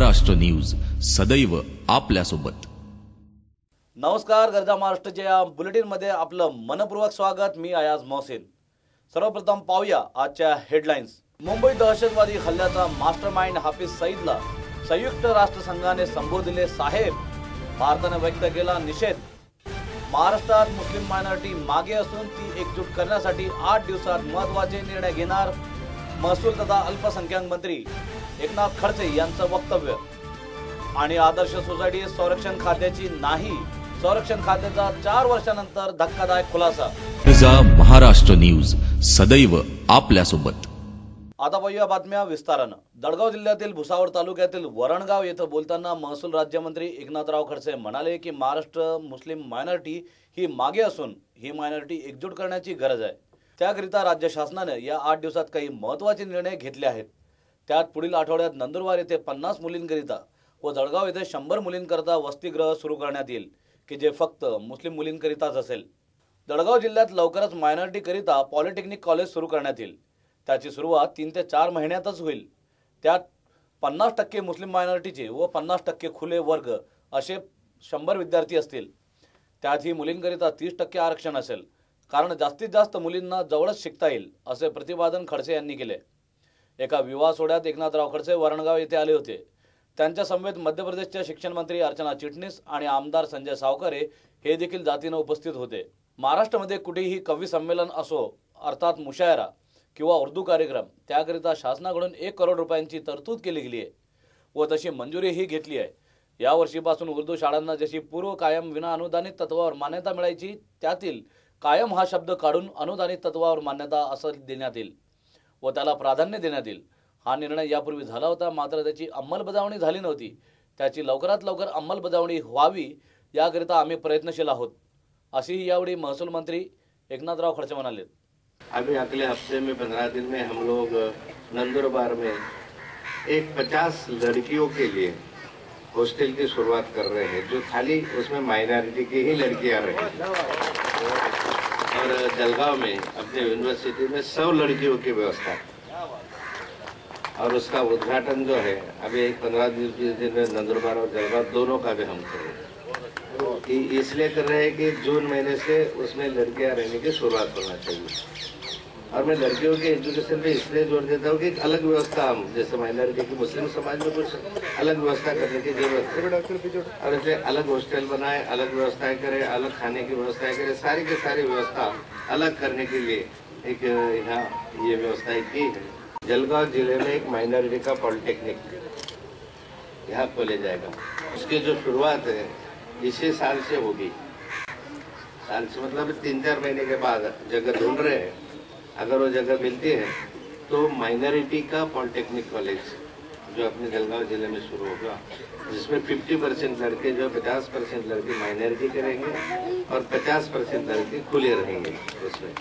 Maharashtra news सदैव आपल्यासोबत। नमस्कार, गरजा महाराष्ट्राच्या या बुलेटिनमध्ये आपलं मनपूर्वक स्वागत। मी अयाज मोहसिन। सर्वप्रथम पाहूया आजच्या हेडलाईन्स। मुंबई दहशतवादी हल्ल्याचा मास्टरमाइंड हाफिज सईदला संयुक्त राष्ट्र संघाने संबोधिले साहेब। भारताने व्यक्त केला निषेध। महाराष्ट्रात मुस्लिम मायनॉरिटी मागे असून ती एकजूट करण्यासाठी 8 दिवसात महत्त्वाचे निर्णय घेणार। महसूल तथा अल्पसंख्याक मंत्री एकनाथ खडसे यांचं वक्तव्य। आणि आदर्श सोसायटी संरक्षण खात्याची नाही, संरक्षण खात्याचा 4 वर्षांनंतर धक्कादायक खुलासा। गरजा महाराष्ट्र न्यूज सदैव आपल्यासोबत। आता पाहूया बातम्या विस्तारानं। दडगाव जिल्ह्यातील भुसावळ तालुक्यातील वरणगाव येथे बोलताना महसूल राज्यमंत्री एकनाथराव खडसे म्हणाले की महाराष्ट्र मुस्लिम मायनॉरिटी ही मागे असून ही मायनॉरिटी एकजूट करण्याची गरज आहे। त्याकरिता राज्य शासनाने या 8 दिवसात काही महत्त्वाचे निर्णय घेतले आहेत। त्यात पुढील आठवड्यात नंदुरबार येथे 50 मुलींकरिता व दडगाव येथे 100 मुलींकरिता वसतिगृह सुरू करण्यात येईल की जे फक्त मुस्लिम मुलींकरिताच असेल। दडगाव जिल्ह्यात लवकरच मायनॉरिटीकरिता पॉलिटेक्निक कॉलेज सुरू करण्यात येईल। त्याची सुरुवात 3 ते 4 महिन्यातच होईल। त्यात 50% मुस्लिम मायनॉरिटीचे व 50% खुले वर्ग असे 100 विद्यार्थी असतील। त्यातही मुलींकरिता 30% आरक्षण असेल, कारण जास्तीत जास्त मुलींना जवळच शिकता येईल असे प्रतिपादन खडसे यांनी केले। एका विवाह सोहळ्यात एकनाथराव खडसे वरणगाव येथे आले होते। त्यांच्या समवेत मध्य प्रदेशच्या शिक्षण मंत्री अर्चना चिटणीस आणि आमदार संजय सावकारे हे देखील जातीने उपस्थित होते। महाराष्ट्रामध्ये कुठेही कवी संमेलन असो, अर्थात मुशायरा किंवा उर्दू कार्यक्रम, त्याकरिता शासनाकडून 1 करोड रुपयांची तरतूद केली गेली आहे व तशी मंजुरीही घेतली आहे। या वर्षीपासून उर्दू शाळांना जशी पूर्व कायम विना अनुदानित तत्वावर मान्यता मिळायची, त्यातील कायम हा शब्द काढून अनुदानित तत्वावर मान्यता असं देण्यात येईल व त्याला प्राधान्य देण्यात येईल। हा निर्णय यापूर्वी झाला होता, मात्र त्याची अंमलबजावणी झाली नव्हती। त्याची लवकरात लवकर अंमलबजावणी व्हावी याकरिता आम्ही प्रयत्नशील आहोत, अशी यावेळी महसूल मंत्री एकनाथराव खडसे म्हणाले। अभी अगले हफ्ते में 15 दिन में हम लोग नंदुरबार में एक 50 लड़कियों के लिए हॉस्टल की शुरुआत कर रहे हैं, जो खाली उसमें माइनॉरिटी की ही लड़कियां रहेंगी। और जलगांव में अपने यूनिवर्सिटी में 100 लड़कियों की व्यवस्था, और उसका उद्घाटन जो है अभी एक 15 दिन में नंदुरबार और जलगांव दोनों का भी हम करेंगे। इसलिए कर रहे हैं कि जून महीने से उसमें लड़कियां रहने की शुरुआत होना चाहिए। और मैं लड़कियों के एजुकेशन पे इसलिए जोर देता हूँ कि एक अलग व्यवस्था, हम जैसे माइनॉरिटी की मुस्लिम समाज में कुछ अलग व्यवस्था करने की जरूरत है, और इसलिए अलग हॉस्टल बनाए, अलग व्यवस्थाएं करें, अलग खाने की व्यवस्थाएं करें, सारी की सारी व्यवस्था अलग करने के लिए एक यहाँ ये व्यवस्थाएं की है। जलगांव जिले में एक माइनॉरिटी का पॉलिटेक्निक यहाँ खोले जाएगा। उसकी जो शुरुआत है इसी साल से होगी। साल से मतलब 3-4 महीने के बाद जगह ढूंढ रहे हैं। अगर वो जगह मिलती है तो माइनॉरिटी का पॉलिटेक्निक कॉलेज जो अपने जलगांव जिले में शुरू होगा, जिसमें 50% लड़के जो 50% लड़के माइनॉरिटी के रहेंगे और 50% लड़के खुले रहेंगे उसमें।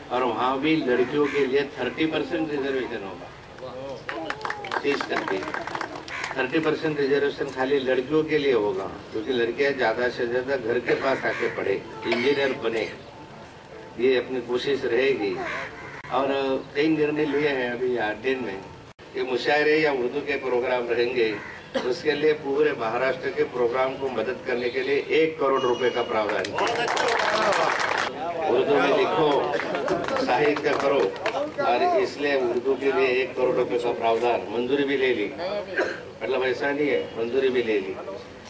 और वहाँ भी लड़कियों के लिए 30% रिजर्वेशन होगा। 30% रिजर्वेशन खाली लड़कियों के लिए होगा, क्योंकि लड़कियाँ ज़्यादा से ज़्यादा घर के पास आके पढ़े, इंजीनियर बने, ये अपनी कोशिश रहेगी। और कई निर्णय लिए हैं अभी 8 दिन में कि मुशायरे या उर्दू के प्रोग्राम रहेंगे। उसके लिए पूरे महाराष्ट्र के प्रोग्राम को मदद करने के लिए 1 करोड़ रुपए का प्रावधान किया। उर्दू में लिखो, साहित्य करो, और इसलिए उर्दू के लिए 1 करोड़ रुपए का प्रावधान मंजूरी भी ले ली। मतलब ऐसा नहीं है, मंजूरी भी ले ली।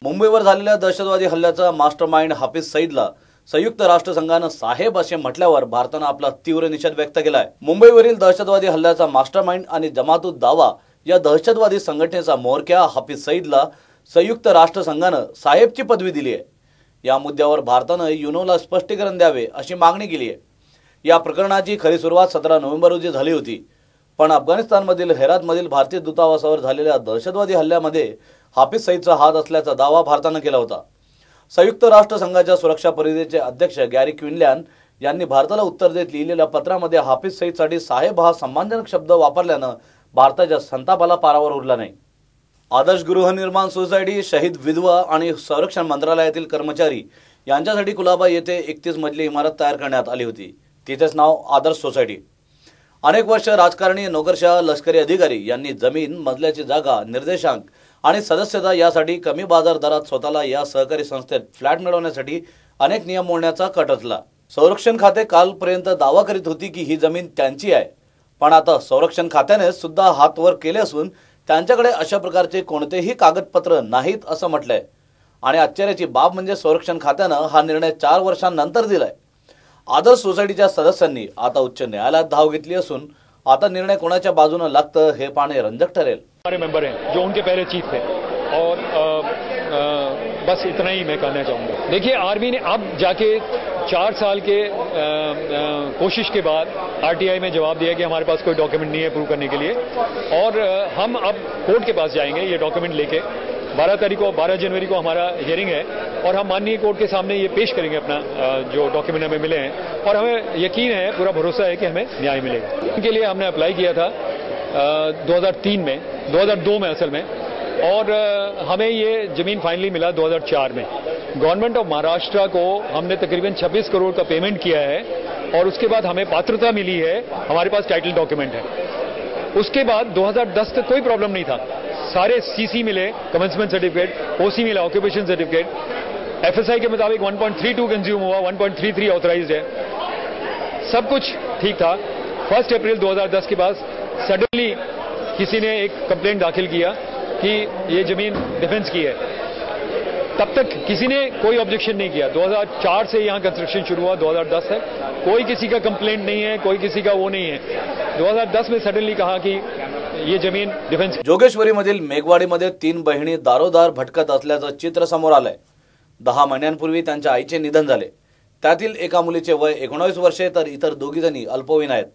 मुंबईवर झालेल्या दहशतवादी हल्ल्याचा मास्टरमाइंड हाफिज सईदला संयुक्त राष्ट्र संघानं साहेब असे म्हटल्यावर भारतानं आपला तीव्र निषेध व्यक्त केलाय। मुंबईवरील दहशतवादी हल्ल्याचा मास्टरमाइंड आणि जमातुत दावा या दहशतवादी संघटनेचा म्होरक्या हाफिज सईदला संयुक्त राष्ट्र संघानं साहेबची पदवी दिली आहे। या मुद्द्यावर भारतानं युनोला स्पष्टीकरण द्यावे अशी मागणी केली आहे। या प्रकरणाची खरी सुरुवात 17 नोव्हेंबर रोजी झाली होती, पण अफगाणिस्तानमधील हेरातमधील भारतीय दूतावासावर झालेल्या दहशतवादी हल्ल्यामध्ये हाफिज सईदचा हात असल्याचा दावा भारतानं केला होता। संयुक्त राष्ट्र संघाच्या सुरक्षा परिषदेचे अध्यक्ष गॅरी क्विनलॅन यांनी भारताला उत्तर देत लिहिलेल्या पत्रामध्ये हाफिज सईदसाठी साहेब हा सन्मानजनक शब्द वापरल्यानं भारताच्या संतापाला पारावर उरला नाही। आदर्श गृहनिर्माण सोसायटी, शहीद विधवा आणि संरक्षण मंत्रालयातील कर्मचारी यांच्यासाठी कुलाबा येथे 31 मजली इमारत तयार करण्यात आली होती। तिचेच नाव आदर्श सोसायटी। अनेक वर्ष राजकारणी, नोकरशाह, लष्करी अधिकारी यांनी जमीन, मजल्याची जागा, निर्देशांक आणि सदस्यता यासाठी कमी बाजार दरात स्वतःला या सहकारी संस्थेत फ्लॅट मिळवण्यासाठी अनेक नियम मोडण्याचा कट रचला। संरक्षण खाते कालपर्यंत दावा करीत होती की ही जमीन त्यांची आहे, पण आता संरक्षण खात्याने सुद्धा हात वर केले असून त्यांच्याकडे अशा प्रकारचे कोणतेही कागदपत्र नाहीत असं म्हटलंय। आणि आश्चर्याची बाब म्हणजे संरक्षण खात्यानं हा निर्णय 4 वर्षांनंतर दिलाय। आदर्श सोसायटीच्या सदस्यांनी आता उच्च न्यायालयात धाव घेतली असून आता निर्णय कोणाच्या बाजूने लागतं हे पाहणे रंजक ठरेल। हमारे मेंबर हैं जो उनके पहले चीफ थे और बस इतना ही मैं कहना चाहूँगा। देखिए, आर्मी ने अब जाके 4 साल के कोशिश के बाद आरटीआई में जवाब दिया कि हमारे पास कोई डॉक्यूमेंट नहीं है प्रूव करने के लिए, और हम अब कोर्ट के पास जाएंगे ये डॉक्यूमेंट लेके। 12 जनवरी को हमारा हियरिंग है और हम माननीय कोर्ट के सामने ये पेश करेंगे अपना जो डॉक्यूमेंट हमें मिले हैं, और हमें यकीन है, पूरा भरोसा है कि हमें न्याय मिलेगा। इनके लिए हमने अप्लाई किया था 2002 में असल में, और हमें ये जमीन फाइनली मिला 2004 में। गवर्नमेंट ऑफ महाराष्ट्र को हमने तकरीबन 26 करोड़ का पेमेंट किया है, और उसके बाद हमें पात्रता मिली है, हमारे पास टाइटल डॉक्यूमेंट है। उसके बाद 2010 तक कोई प्रॉब्लम नहीं था, सारे सीसी मिले, कमेंसमेंट सर्टिफिकेट, ओसी मिला, ऑक्यूपेशन सर्टिफिकेट, एफएसआई के मुताबिक 1.32 कंज्यूम हुआ, 1.33 ऑथराइज्ड है, सब कुछ ठीक था। 1 अप्रैल 2010 के बाद सडनली किसी ने एक कंप्लेंट दाखिल किया कि ये जमीन डिफेंस की है। तब तक किसी ने कोई ऑब्जेक्शन नहीं किया। 2004 से यहाँ कंस्ट्रक्शन शुरू हुआ, 2010 तक कोई किसी का कंप्लेंट नहीं है, कोई किसी का वो नहीं है। 2010 में सडनली कहा कि ये जमीन डिफेंस। जोगेश्वरीमधील मेघवाडीमध्ये 3 बहिणी दारोदार भटकत असल्याचं चित्र समोर आलंय। 10 महिन्यांपूर्वी त्यांच्या आईचे निधन झाले। त्यातील एका मुलीचे वय 19 वर्षे तर इतर दोघी जणी अल्पवयीन आहेत।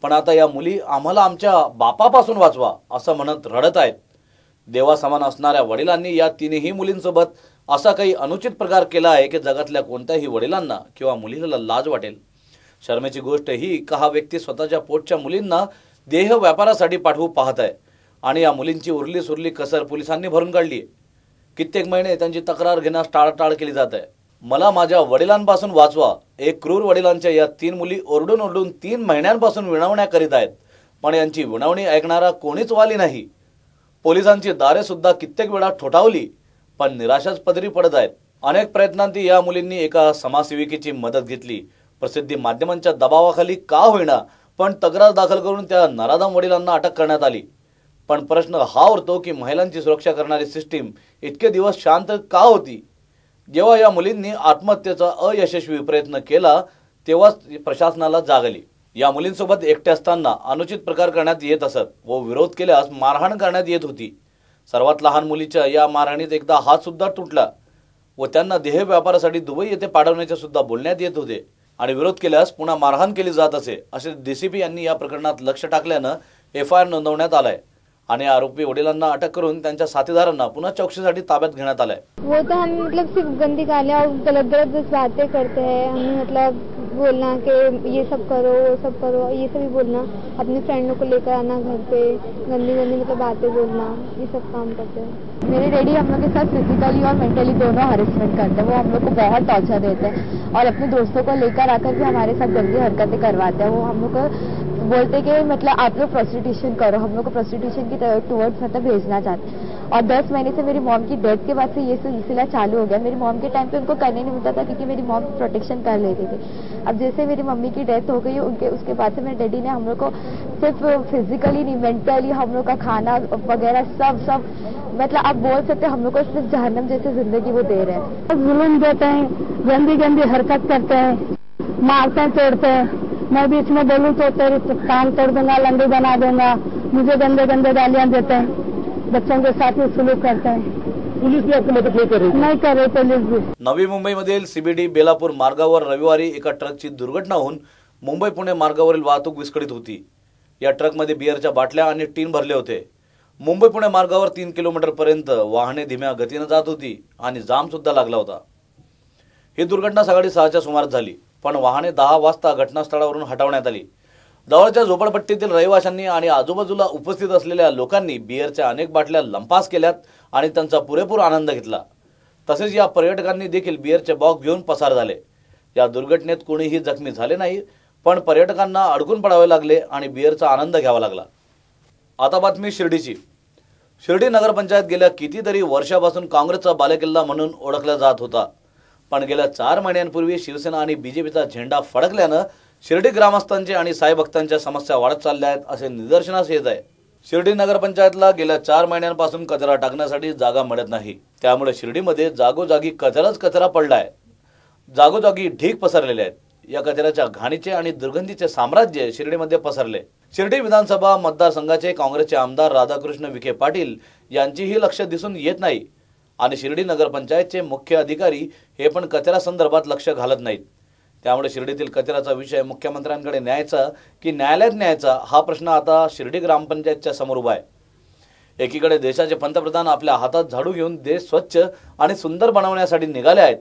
पण आता या मुली आम्हाला आमच्या बापापासून वाचवा असं म्हणत रडत आहेत। देवा समान असणाऱ्या वडिलांनी या तिन्ही मुलींसोबत असा काही अनुचित प्रकार केला आहे की जगातल्या कोणत्याही वडिलांना किंवा मुलीला लाज वाटेल। शर्मेची गोष्ट ही का हा व्यक्ती स्वतःच्या पोटच्या मुलींना देह व्यापारासाठी पाठवू पाहत आहे आणि या मुलींची उरली सुरली कसर पोलिसांनी भरून काढली आहे। कित्येक महिने त्यांची तक्रार घेण्यास टाळाटाळ केली जात आहे। मला माझ्या वडिलांपासून वाचवा, एक क्रूर वडिलांच्या या 3 मुली ओरडून ओरडून 3 महिन्यांपासून विनवण्या करीत आहेत, पण यांची विनवणी ऐकणारा कोणीच वाली नाही। पोलिसांची दारे सुद्धा कित्येक वेळा ठोठावली, पण निराशाच पदरी पडत आहेत। अनेक प्रयत्नांती या मुलींनी एका समाजसेविकेची मदत घेतली। प्रसिद्धी माध्यमांच्या दबावाखाली का होईना पण तक्रार दाखल करून त्या नराधम वडिलांना अटक करण्यात आली। पण प्रश्न हा उरतो की महिलांची सुरक्षा करणारी सिस्टीम इतके दिवस शांत का होती? जेव्हा या मुलींनी आत्महत्येचा अयशस्वी प्रयत्न केला तेव्हा प्रशासनाला जाग आली। या मुलींसोबत एकटे असताना अनुचित प्रकार करण्यात येत असत व विरोध केल्यास मारहाण करण्यात येत होती। सर्वात लहान मुलीच्या या मारहाणीत एकदा हात सुद्धा तुटला व त्यांना देह व्यापारासाठी दुबई येथे पाठवण्याचे सुद्धा बोलण्यात येत होते आणि विरोध केल्यास पुन्हा मारहाण केली जात असे असे डीसीपी यांनी या प्रकरणात लक्ष टाकल्यानं एफआयआर नोंदवण्यात आलाय आणि आरोपी वडिलांना अटक करून त्यांच्या साथीदारांना पुन्हा चौकशीसाठी ताब्यात घेण्यात आलाय। वो तो हम मतलब सिर्फ गंदी गालियाँ और गलत गलत बातें करते हैं। हमें मतलब बोलना कि ये सब करो वो सब करो, ये सब ही बोलना, अपने फ्रेंडों को लेकर आना घर पे, गंदी गंदी मतलब बातें बोलना, ये सब काम करते हैं। मेरे डैडी हम लोग के साथ फिजिकली और मेंटली दोनों हरेसमेंट करते हैं। वो हम लोग को बहुत टॉर्चर देते हैं और अपने दोस्तों को लेकर आकर भी हमारे साथ गंदी हरकतें करवाते हैं। वो हम लोग को बोलते कि मतलब आप लोग प्रोस्टिट्यूशन करो, हम लोग को प्रोस्टिट्यूशन की टुवर्ड्स मतलब भेजना चाहते हैं। और 10 महीने से मेरी मॉम की डेथ के बाद से ये सिलसिला चालू हो गया। मेरी मॉम के टाइम पे उनको करने नहीं मिलता था क्योंकि मेरी मॉम प्रोटेक्शन कर लेती थी। अब जैसे मेरी मम्मी की डेथ हो गई उसके बाद से मेरे डैडी ने हम लोग को सिर्फ फिजिकली नहीं मेंटली हम लोग का खाना वगैरह सब मतलब आप बोल सकते हम लोग को सिर्फ जहन्नम जैसे जिंदगी वो दे रहे हैं। जुल्म देते हैं, गंदी गंदी हरकत करते हैं, मारते हैं, तोड़ते हैं। मैं बीच में बोलूँ तो तेरी कान तोड़ दूंगा, लंडी बना दूंगा। मुझे गंदे गंदे गालियाँ देते हैं, बच्चों के साथ ही सुलूक करते हैं। पुलिस भी आपकी मदद नहीं कर रही? नहीं कर रही पुलिस भी। नवी मुंबईमधील सीबीडी बेलापूर मार्गावर रविवारी एका ट्रकची दुर्घटना होऊन मुंबई पुणे मार्गावरील वाहतूक विस्कळीत होती। या ट्रकमध्ये बिअरच्या बाटल्या आणि टीन भरले होते। मुंबई पुणे मार्गावर 3 किलोमीटर पर्यंत वाहने धीम्या गतीने जात होती आणि जाम सुद्धा लागला होता। ही दुर्घटना सकाळी 6च्या सुमारास झाली, पण वाहने 10 वाजता घटनास्थळावरून हटवण्यात आली। जवळच्या झोपडपट्टीतील रहिवाशांनी आणि आजूबाजूला उपस्थित असलेल्या लोकांनी बिअरच्या अनेक बाटल्या लंपास केल्यात आणि त्यांचा पुरेपूर आनंद घेतला। तसेच या पर्यटकांनी देखील बिअरचे बॉक्स घेऊन पसार झाले। या दुर्घटनेत कोणीही जखमी झाले नाही, पण पर्यटकांना अडकून पडावे लागले आणि बिअरचा आनंद घ्यावा लागला। आता बातमी शिर्डीची। शिर्डी नगरपंचायत गेल्या कितीतरी वर्षापासून काँग्रेसचा बालेकिल्ला म्हणून ओळखला जात होता, पण गेल्या 4 महिन्यांपूर्वी शिवसेना आणि बीजेपीचा झेंडा फडकल्यानं शिर्डी ग्रामस्थांचे आणि साई भक्तांच्या समस्या वाढत चालल्या आहेत असे निदर्शनास येत आहे। शिर्डी नगरपंचायतला गेल्या 4 महिन्यांपासून कचरा टाकण्यासाठी जागा मिळत नाही, त्यामुळे शिर्डीमध्ये जागोजागी कचरा पडलाय। जागोजागी ढीग पसरलेले आहेत। या कचऱ्याच्या घाणीचे आणि दुर्गंधीचे साम्राज्य शिर्डीमध्ये पसरले। शिर्डी विधानसभा मतदारसंघाचे काँग्रेसचे आमदार राधाकृष्ण विखे पाटील यांचीही लक्ष दिसून येत नाही आणि शिर्डी नगरपंचायतचे मुख्य अधिकारी हे पण कचरा संदर्भात लक्ष घालत नाहीत। त्यामुळे शिर्डीतील कचऱ्याचा विषय मुख्यमंत्र्यांकडे न्यायचा की न्यायालयात न्यायचा हा प्रश्न आता शिर्डी ग्रामपंचायतच्या समोर उभा आहे। एकीकडे देशाचे पंतप्रधान आपल्या हातात झाडू घेऊन देश स्वच्छ आणि सुंदर बनवण्यासाठी निघाले आहेत,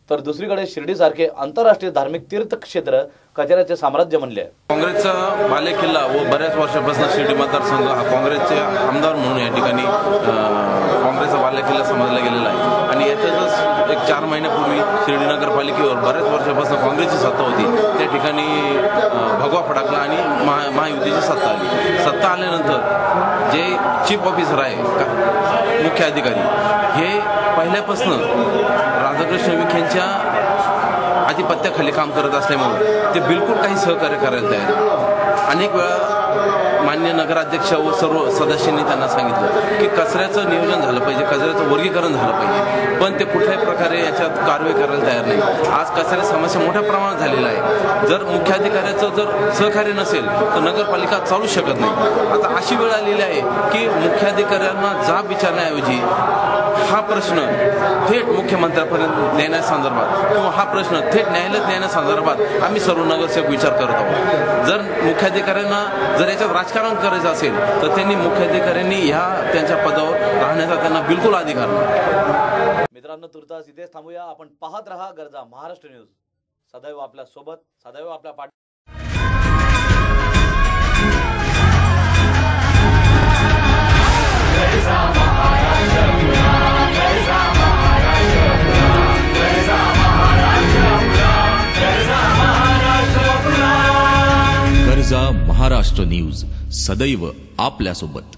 तर दुसरीकडे शिर्डीसारखे आंतरराष्ट्रीय धार्मिक तीर्थक्षेत्र कचऱ्याचे साम्राज्य बनले आहे। काँग्रेसचा बालेकिल्ला व बऱ्याच वर्षापासून शिर्डी मतदारसंघ हा काँग्रेसचे आमदार म्हणून या ठिकाणी काँग्रेसचा बालेकिल्ला समजला गेलेला आहे आणि याच्यातच एक 4 महिन्यापूर्वी शिर्डी नगरपालिकेवर बऱ्याच वर्षापासून काँग्रेसची सत्ता होती, त्या ठिकाणी भगवा फडकला आणि महायुतीची सत्ता आली। सत्ता आल्यानंतर जे चीफ ऑफिसर आहे मुख्य अधिकारी हे पहिल्यापासून राधाकृष्ण विखेंच्या आधिपत्याखाली काम करत असल्यामुळे ते बिलकुल काही सहकार्य करायला तयार। अनेक वेळा मान्य नगराध्यक्ष व सर्व सदस्यांनी त्यांना सांगितलं की कचऱ्याचं नियोजन झालं पाहिजे, कचऱ्याचं वर्गीकरण झालं पाहिजे, पण ते कुठल्याही प्रकारे याच्यात कारवाई करायला तयार नाही। आज कचऱ्याची समस्या मोठ्या प्रमाणात झालेला आहे। जर मुख्याधिकाऱ्याचं जर सहकार्य नसेल तर नगरपालिका चालू शकत नाही। आता अशी वेळ आलेली आहे की मुख्याधिकाऱ्यांना जाब विचारण्याऐवजी हा प्रश्न थेट मुख्यमंत्र्यांपर्यंत नेण्यासंदर्भात किंवा हा प्रश्न थेट न्यायालयात नेण्यासंदर्भात आम्ही सर्व नगरसेवक विचार करत आहोत। जर मुख्याधिकाऱ्यांना जर याच्यात राजकारण करायचं असेल तर त्यांनी मुख्याधिकाऱ्यांनी त्यांच्या पदावर राहण्याचा त्यांना बिलकुल अधिकार नाही। मित्रांनो, तुर्तास इथेच थांबूया। आपण पाहत रहा गरजा महाराष्ट्र न्यूज, सदैव आपल्या सोबत, सदैव आपल्या पाठी। गरजा महाराष्ट्र न्यूज, सदैव आपल्या सोबत।